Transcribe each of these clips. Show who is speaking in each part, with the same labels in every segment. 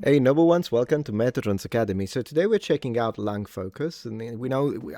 Speaker 1: Hey, number ones, welcome to Metatron's Academy. So today we're checking out LangFocus, and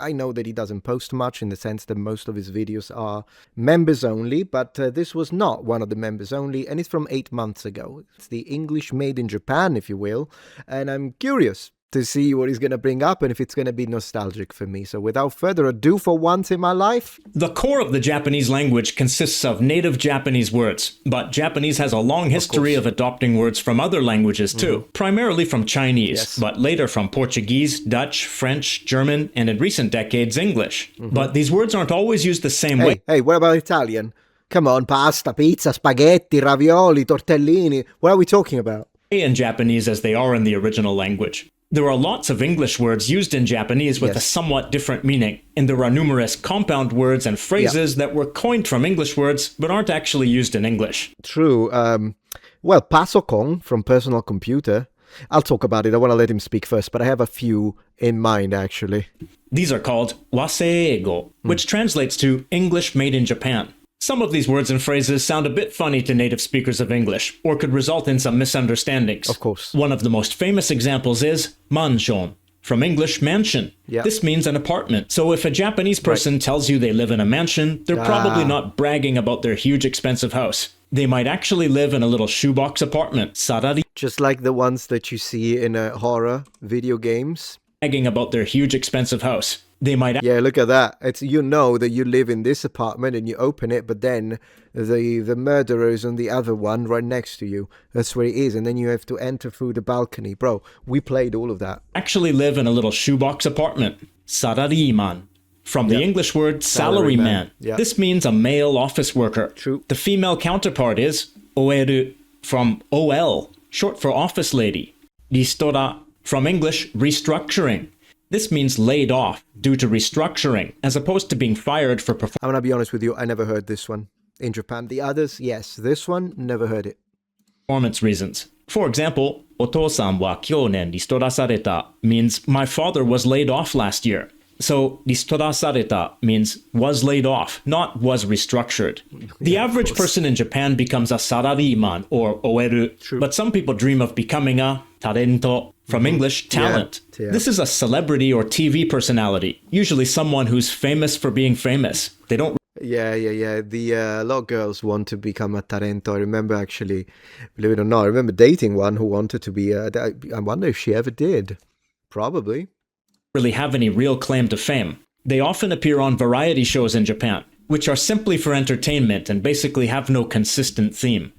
Speaker 1: I know that he doesn't post much in the sense that most of his videos are members only, but this was not one of the members only, and it's from 8 months ago. It's the English made in Japan, if you will, and I'm curious to see what he's going to bring up and if it's going to be nostalgic for me. So without further ado, for once in my life...
Speaker 2: The core of the Japanese language consists of native Japanese words, but Japanese has a long history of adopting words from other languages too, primarily from Chinese, but later from Portuguese, Dutch, French, German, and in recent decades, English. But these words aren't always used the same way.
Speaker 1: Hey, what about Italian? Come on, pasta, pizza, spaghetti, ravioli, tortellini. What are we talking about?
Speaker 2: In Japanese as they are in the original language. There are lots of English words used in Japanese with a somewhat different meaning, and there are numerous compound words and phrases that were coined from English words but aren't actually used in English.
Speaker 1: True. Well, pasokon from personal computer. I'll talk about it. I want to let him speak first, but I have a few in mind, actually.
Speaker 2: These are called waseigo, which translates to English made in Japan. Some of these words and phrases sound a bit funny to native speakers of English, or could result in some misunderstandings.
Speaker 1: Of course.
Speaker 2: One of the most famous examples is mansion, from English mansion. This means an apartment. So if a Japanese person tells you they live in a mansion, they're probably not bragging about their huge expensive house. They might actually live in a little shoebox apartment. Sarari.
Speaker 1: Just like the ones that you see in horror video games.
Speaker 2: Bragging about their huge expensive house. They might...
Speaker 1: Yeah, look at that. It's, you know that you live in this apartment and you open it, but then the murderer is on the other one right next to you. That's where he is, and then you have to enter through the balcony. Bro, we played all of that.
Speaker 2: Actually live in a little shoebox apartment. Sarariman. From the English word salaryman. This means a male office worker.
Speaker 1: True.
Speaker 2: The female counterpart is oeru, from OL, short for office lady. Ristora, from English restructuring. This means laid off due to restructuring, as opposed to being fired for performance.
Speaker 1: I'm going to be honest with you, I never heard this one in Japan. The others, yes. This one, never heard it.
Speaker 2: Performance reasons. For example, otou-san wa kyonen ristorasareta means my father was laid off last year. So, ristorasareta means was laid off, not was restructured. The average person in Japan becomes a sarariman or oeru, but some people dream of becoming a talento, from English, talent. This is a celebrity or TV personality, usually someone who's famous for being famous. They don't...
Speaker 1: Yeah. A lot of girls want to become a talento. I remember actually, believe it or not, I remember dating one who wanted to be I wonder if she ever did. Probably.
Speaker 2: Really have any real claim to fame. They often appear on variety shows in Japan, which are simply for entertainment and basically have no consistent theme.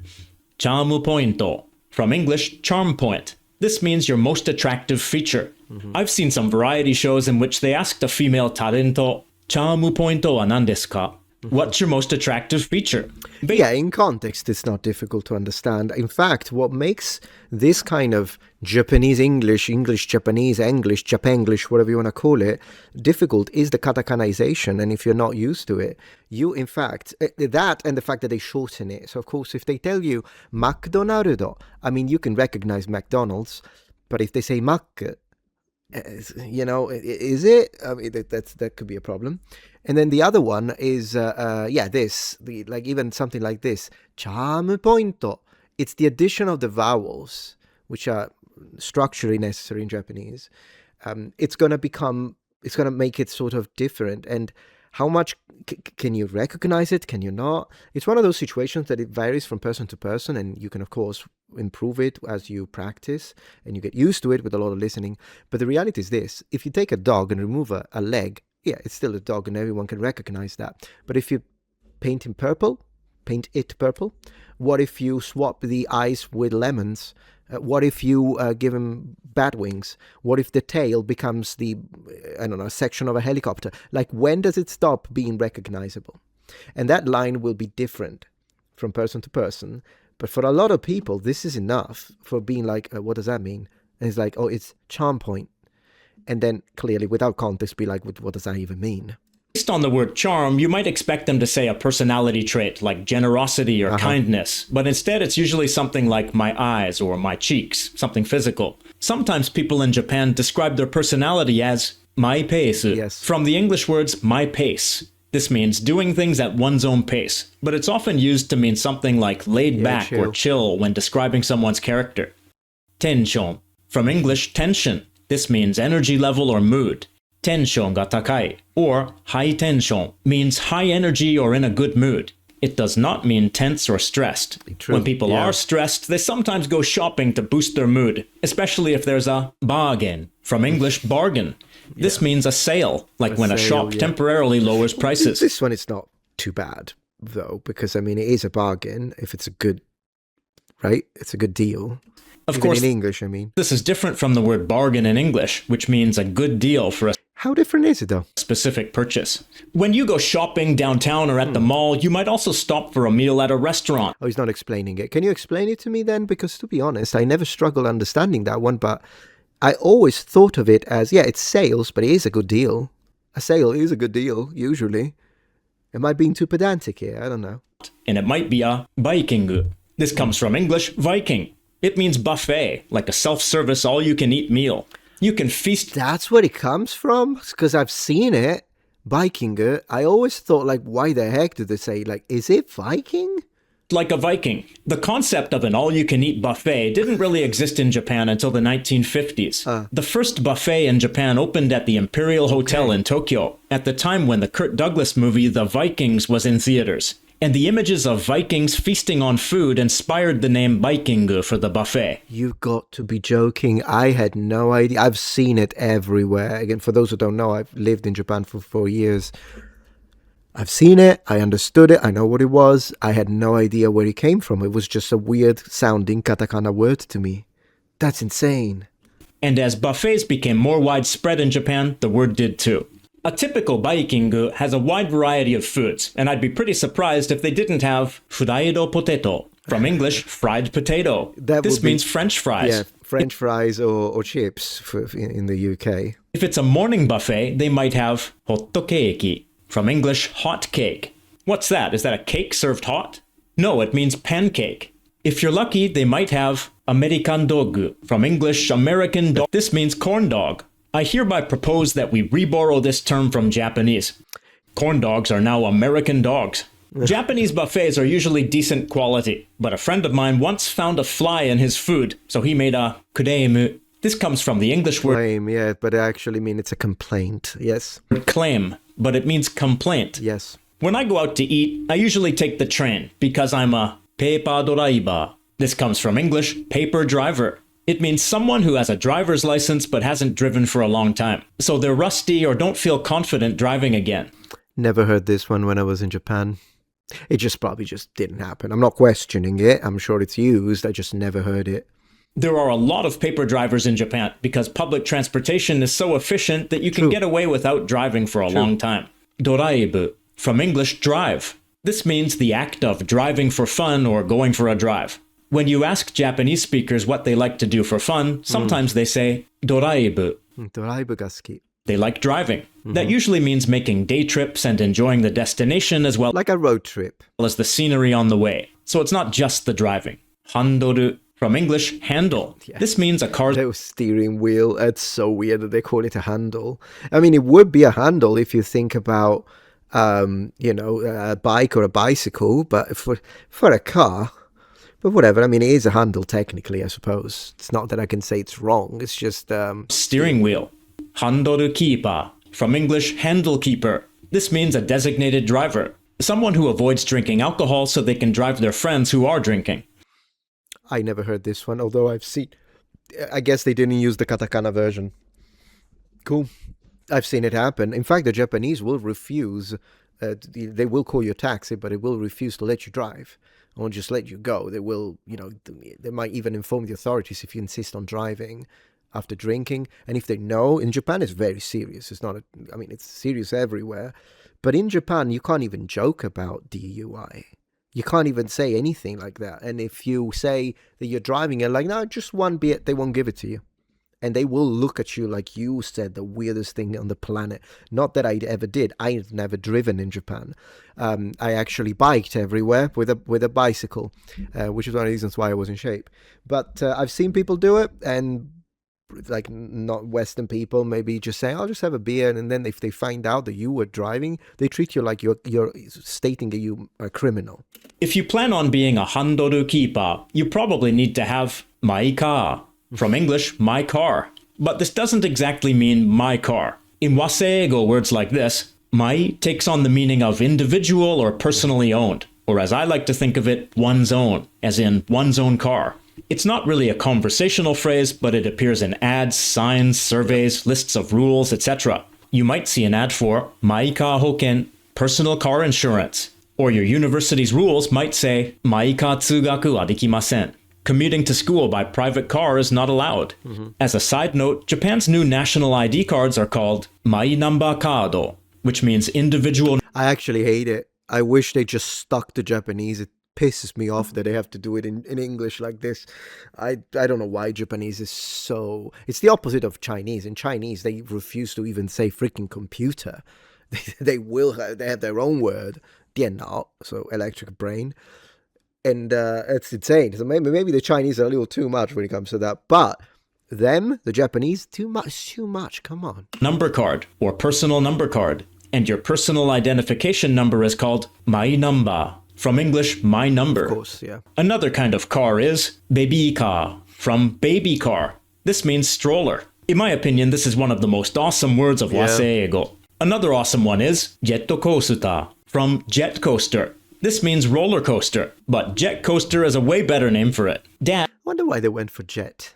Speaker 2: Charmu pointo, from English, charm point. This means your most attractive feature. I've seen some variety shows in which they asked a female talento, charmu pointo wa nan desu ka? What's your most attractive feature?
Speaker 1: Yeah, in context, it's not difficult to understand. In fact, what makes this kind of Japanese-English, English-Japanese, English, Japanglish, whatever you want to call it, difficult is the katakanization. And if you're not used to it, you, in fact, that and the fact that they shorten it. So, of course, if they tell you McDonald's, I mean, you can recognize McDonald's, but if they say Mac, you know, is it? I mean, that could be a problem. And then the other one is, like even something like this, charm pointo. It's the addition of the vowels, which are structurally necessary in Japanese. It's going to make it sort of different. And how much can you recognize it? Can you not? It's one of those situations that it varies from person to person, and you can, of course, improve it as you practice and you get used to it with a lot of listening. But the reality is this: if you take a dog and remove a leg, yeah, it's still a dog and everyone can recognize that. But if you paint it purple, what if you swap the eyes with lemons? What if you give him bat wings? What if the tail becomes the, section of a helicopter? Like, when does it stop being recognizable? And that line will be different from person to person. But for a lot of people, this is enough for being like, what does that mean? And it's like, oh, it's charm point. And then clearly, without context, be like, what does that even mean?
Speaker 2: Based on the word charm, you might expect them to say a personality trait like generosity or kindness, but instead it's usually something like my eyes or my cheeks, something physical. Sometimes people in Japan describe their personality as my pace, from the English words my pace. This means doing things at one's own pace, but it's often used to mean something like laid back or chill when describing someone's character. tension. From English, tension. This means energy level or mood. Tension ga takai, or high tension, means high energy or in a good mood. It does not mean tense or stressed.
Speaker 1: True,
Speaker 2: When people
Speaker 1: yeah.
Speaker 2: are stressed, they sometimes go shopping to boost their mood, especially if there's a bargain. From English, bargain. This means a sale, like when a
Speaker 1: sale,
Speaker 2: shop
Speaker 1: yeah.
Speaker 2: temporarily lowers prices.
Speaker 1: This one is not too bad, though, because, I mean, it is a bargain if it's a good, right? It's a good deal.
Speaker 2: Of
Speaker 1: Even
Speaker 2: course,
Speaker 1: in English, I mean.
Speaker 2: this is different from the word bargain in English, which means a good deal for a
Speaker 1: How different is it, though?
Speaker 2: specific purchase. When you go shopping downtown or at the mall, you might also stop for a meal at a restaurant.
Speaker 1: Oh, he's not explaining it. Can you explain it to me then? Because to be honest, I never struggle understanding that one, but I always thought of it as, yeah, it's sales, but it is a good deal. A sale is a good deal, usually. Am I being too pedantic here? I don't know.
Speaker 2: And it might be a Viking. This comes from English, Viking. It means buffet, like a self-service all-you-can-eat meal. You can feast
Speaker 1: That's where it comes from? Because I've seen it. Vikinger. I always thought, like, why the heck did they say, like, is it Viking?
Speaker 2: like a Viking. The concept of an all-you-can-eat buffet didn't really exist in Japan until the 1950s. The first buffet in Japan opened at the Imperial Hotel in Tokyo, at the time when the Kirk Douglas movie The Vikings was in theaters. And the images of Vikings feasting on food inspired the name Vikingu for the buffet.
Speaker 1: You've got to be joking. I had no idea. I've seen it everywhere. Again, for those who don't know, I've lived in Japan for 4 years. I've seen it. I understood it. I know what it was. I had no idea where it came from. It was just a weird sounding katakana word to me. That's insane.
Speaker 2: And as buffets became more widespread in Japan, the word did too. A typical Baikingu has a wide variety of foods, and I'd be pretty surprised if they didn't have fraido potato, from English, fried potato. This means French fries.
Speaker 1: Yeah, French fries or chips in the UK.
Speaker 2: If it's a morning buffet, they might have hottokeiki, from English, hot cake. What's that? Is that a cake served hot? No, it means pancake. If you're lucky, they might have American dogu, from English, American dog. This means corn dog. I hereby propose that we reborrow this term from Japanese. Corn dogs are now American dogs. Japanese buffets are usually decent quality, but a friend of mine once found a fly in his food, so he made a kuremu. This comes from the English word
Speaker 1: Claim, yeah, but I actually mean it's a complaint. Yes.
Speaker 2: claim, but it means complaint.
Speaker 1: Yes.
Speaker 2: When I go out to eat, I usually take the train because I'm a paper driver. This comes from English, paper driver. It means someone who has a driver's license but hasn't driven for a long time. So they're rusty or don't feel confident driving again.
Speaker 1: Never heard this one when I was in Japan. It just probably just didn't happen. I'm not questioning it. I'm sure it's used. I just never heard it.
Speaker 2: There are a lot of paper drivers in Japan because public transportation is so efficient that you can get away without driving for a long time. Doraibu, from English, drive. This means the act of driving for fun or going for a drive. When you ask Japanese speakers what they like to do for fun, sometimes they say doraibu.
Speaker 1: Doraibu ga suki.
Speaker 2: They like driving. That usually means making day trips and enjoying the destination as well
Speaker 1: Like a road trip.
Speaker 2: as the scenery on the way. So it's not just the driving. Handoru, from English, handle. This means a car's
Speaker 1: The steering wheel. It's so weird that they call it a handle. I mean, it would be a handle if you think about, a bike or a bicycle, but for a car. But whatever, I mean, it is a handle technically, I suppose. It's not that I can say it's wrong, it's just...
Speaker 2: steering wheel. Handoru keeper, from English, handle keeper. This means a designated driver. Someone who avoids drinking alcohol so they can drive their friends who are drinking.
Speaker 1: I never heard this one, although I've seen... I guess they didn't use the katakana version. Cool. I've seen it happen. In fact, the Japanese will refuse... they will call you a taxi, but it will refuse to let you drive. Won't just let you go. They will, they might even inform the authorities if you insist on driving after drinking. And if they know, in Japan it's very serious. It's not, it's serious everywhere. But in Japan, you can't even joke about DUI. You can't even say anything like that. And if you say that you're driving and like, no, just one bit, they won't give it to you. And they will look at you like you said the weirdest thing on the planet. Not that I ever did. I've never driven in Japan. I actually biked everywhere with a bicycle, which is one of the reasons why I was in shape. But I've seen people do it, and like not Western people, maybe just say, I'll just have a beer. And then if they find out that you were driving, they treat you like you're stating that you are a criminal.
Speaker 2: If you plan on being a handoru keeper, you probably need to have my car. From English, my car. But this doesn't exactly mean my car. In waseigo, words like this, mai takes on the meaning of individual or personally owned, or as I like to think of it, one's own, as in one's own car. It's not really a conversational phrase, but it appears in ads, signs, surveys, lists of rules, etc. You might see an ad for maika hoken, personal car insurance, or your university's rules might say maika tsugaku wa dekimasen. Commuting to school by private car is not allowed. As a side note, Japan's new national ID cards are called mai number kado, which means individual.
Speaker 1: I actually hate it. I wish they just stuck to Japanese. It pisses me off that they have to do it in English like this. I don't know why Japanese is so... It's the opposite of Chinese. In Chinese, they refuse to even say freaking computer. They have their own word, 电脑, so electric brain. And it's insane. So maybe the Chinese are a little too much when it comes to that. But them, the Japanese, too much. Come on.
Speaker 2: Number card or personal number card. And your personal identification number is called my number. From English, my number.
Speaker 1: Of course, yeah.
Speaker 2: Another kind of car is baby car, from baby car. This means stroller. In my opinion, this is one of the most awesome words of waseigo. Another awesome one is jet coaster, from jet coaster. This means roller coaster, but jet coaster is a way better name for it. Dad,
Speaker 1: I wonder why they went for jet.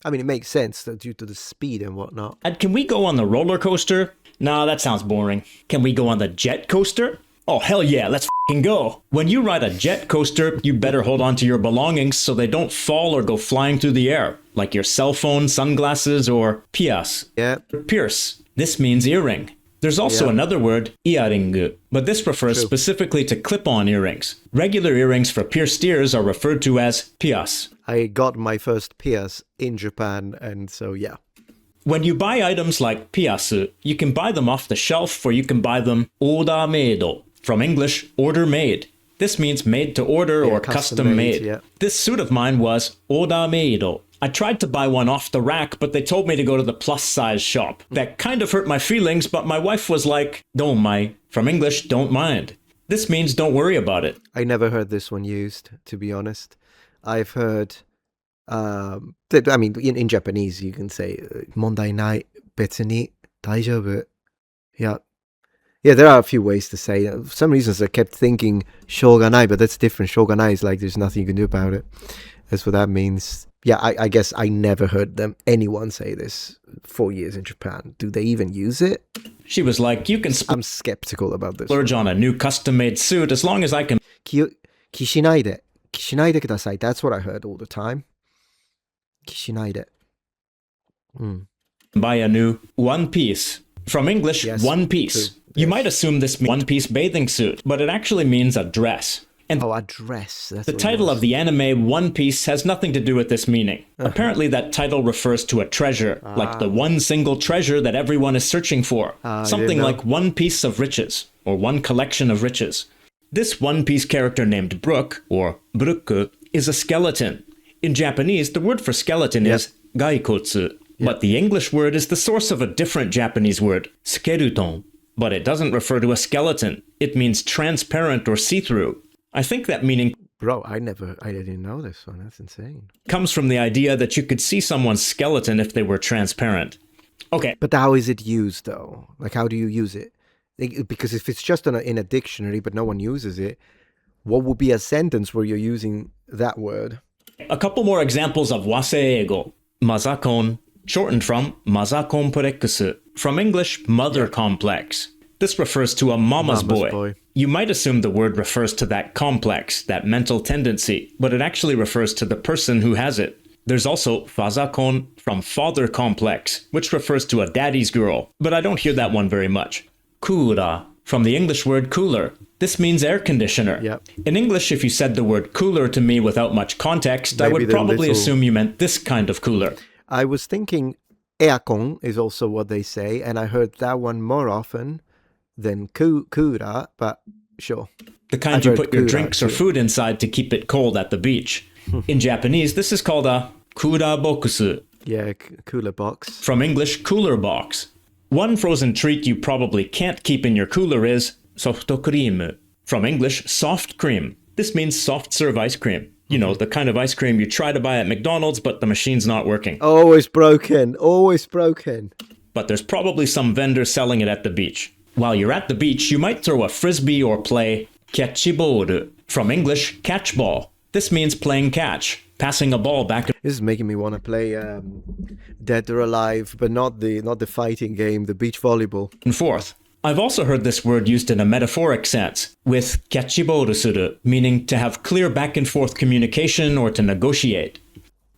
Speaker 1: I mean, it makes sense due to the speed and whatnot.
Speaker 2: Can we go on the roller coaster? Nah, that sounds boring. Can we go on the jet coaster? Oh, hell yeah, let's f***ing go. When you ride a jet coaster, you better hold on to your belongings so they don't fall or go flying through the air, like your cell phone, sunglasses, or pierce.
Speaker 1: Yeah.
Speaker 2: Pierce. This means earring. There's also another word, earring, but this refers specifically to clip-on earrings. Regular earrings for pierced ears are referred to as pierce.
Speaker 1: I got my first pierce in Japan, and so yeah.
Speaker 2: When you buy items like pierce, you can buy them off the shelf or you can buy them order made. From English, order made. This means made to order or custom made.
Speaker 1: Yeah.
Speaker 2: This suit of mine was order made. I tried to buy one off the rack, but they told me to go to the plus size shop. That kind of hurt my feelings, but my wife was like, don't mind. From English, don't mind. This means don't worry about it.
Speaker 1: I never heard this one used, to be honest. I've heard, in Japanese you can say, 問題ない, 別に大丈夫. Yeah. Yeah, there are a few ways to say it. For some reasons I kept thinking しょうがない, but that's different. しょうがない is like there's nothing you can do about it. That's what that means. Yeah, I guess I never heard anyone say this 4 years in Japan. Do they even use it?
Speaker 2: She was like, you can
Speaker 1: I'm skeptical about this.
Speaker 2: splurge on a new custom-made suit as long as I can
Speaker 1: 気しないでください. That's what I heard all the time. 気しないで.
Speaker 2: buy a new one piece. From English,
Speaker 1: Yes,
Speaker 2: one piece.
Speaker 1: true.
Speaker 2: You might assume this means one-piece bathing suit, but it actually means a dress. And
Speaker 1: Oh, a dress. That's
Speaker 2: the
Speaker 1: what it
Speaker 2: title
Speaker 1: was.
Speaker 2: of the anime One Piece has nothing to do with this meaning. Apparently that title refers to a treasure, like the one single treasure that everyone is searching for.
Speaker 1: I
Speaker 2: Something
Speaker 1: didn't know.
Speaker 2: like one piece of riches, or one collection of riches. This One Piece character named Brook, or Brook, is a skeleton. In Japanese, the word for skeleton is gaikotsu, but the English word is the source of a different Japanese word, skeleton. But it doesn't refer to a skeleton. It means transparent or see-through. I think that meaning
Speaker 1: Bro, I didn't know this one. That's insane.
Speaker 2: comes from the idea that you could see someone's skeleton if they were transparent. Okay,
Speaker 1: But how is it used, though? Like, how do you use it? Because if it's just in a dictionary, but no one uses it, what would be a sentence where you're using that word?
Speaker 2: a couple more examples of waseigo. Mazakon, shortened from mazakon purekus, from English, mother complex. This refers to a mama's boy. You might assume the word refers to that complex, that mental tendency, but it actually refers to the person who has it. There's also fazakon, from father complex, which refers to a daddy's girl, but I don't hear that one very much. Kura, from the English word cooler. This means air conditioner.
Speaker 1: Yep.
Speaker 2: In English, if you said the word cooler to me without much context, I
Speaker 1: Maybe
Speaker 2: would
Speaker 1: the
Speaker 2: probably
Speaker 1: little-
Speaker 2: assume you meant this kind of cooler.
Speaker 1: I was thinking aircon is also what they say, and I heard that one more often than kura, but sure.
Speaker 2: The kind
Speaker 1: I've
Speaker 2: you
Speaker 1: heard
Speaker 2: put your
Speaker 1: kura,
Speaker 2: drinks or
Speaker 1: too.
Speaker 2: food inside to keep it cold at the beach. In Japanese, this is called a kura bokusu.
Speaker 1: Yeah, cooler box.
Speaker 2: From English, cooler box. One frozen treat you probably can't keep in your cooler is soft cream. From English, soft cream. This means soft serve ice cream. You know, the kind of ice cream you try to buy at McDonald's, but the machine's not working.
Speaker 1: Always broken. Always broken.
Speaker 2: But there's probably some vendor selling it at the beach. While you're at the beach, you might throw a frisbee or play catchboard, from English, catch ball. This means playing catch, passing a ball back
Speaker 1: This is making me want to play Dead or Alive, but not the fighting game, the beach volleyball.
Speaker 2: and forth. I've also heard this word used in a metaphoric sense, with catchiboru suru, meaning to have clear back and forth communication or to negotiate.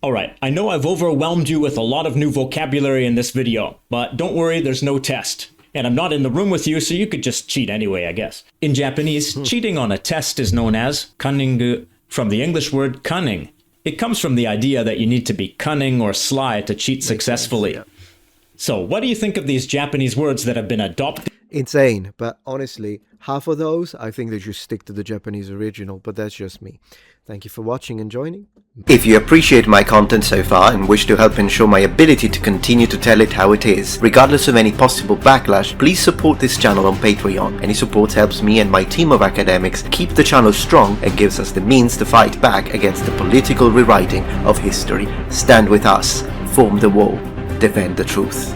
Speaker 2: Alright, I know I've overwhelmed you with a lot of new vocabulary in this video, but don't worry, there's no test. And I'm not in the room with you, so you could just cheat anyway, I guess. In Japanese, cheating on a test is known as cunning, from the English word cunning. It comes from the idea that you need to be cunning or sly to cheat successfully. So, what do you think of these Japanese words that have been adopted?
Speaker 1: Insane, but honestly, half of those, I think they should stick to the Japanese original, but that's just me. Thank you for watching and joining.
Speaker 3: If you appreciate my content so far and wish to help ensure my ability to continue to tell it how it is, regardless of any possible backlash, please support this channel on Patreon. Any support helps me and my team of academics keep the channel strong and gives us the means to fight back against the political rewriting of history. Stand with us, form the wall, defend the truth.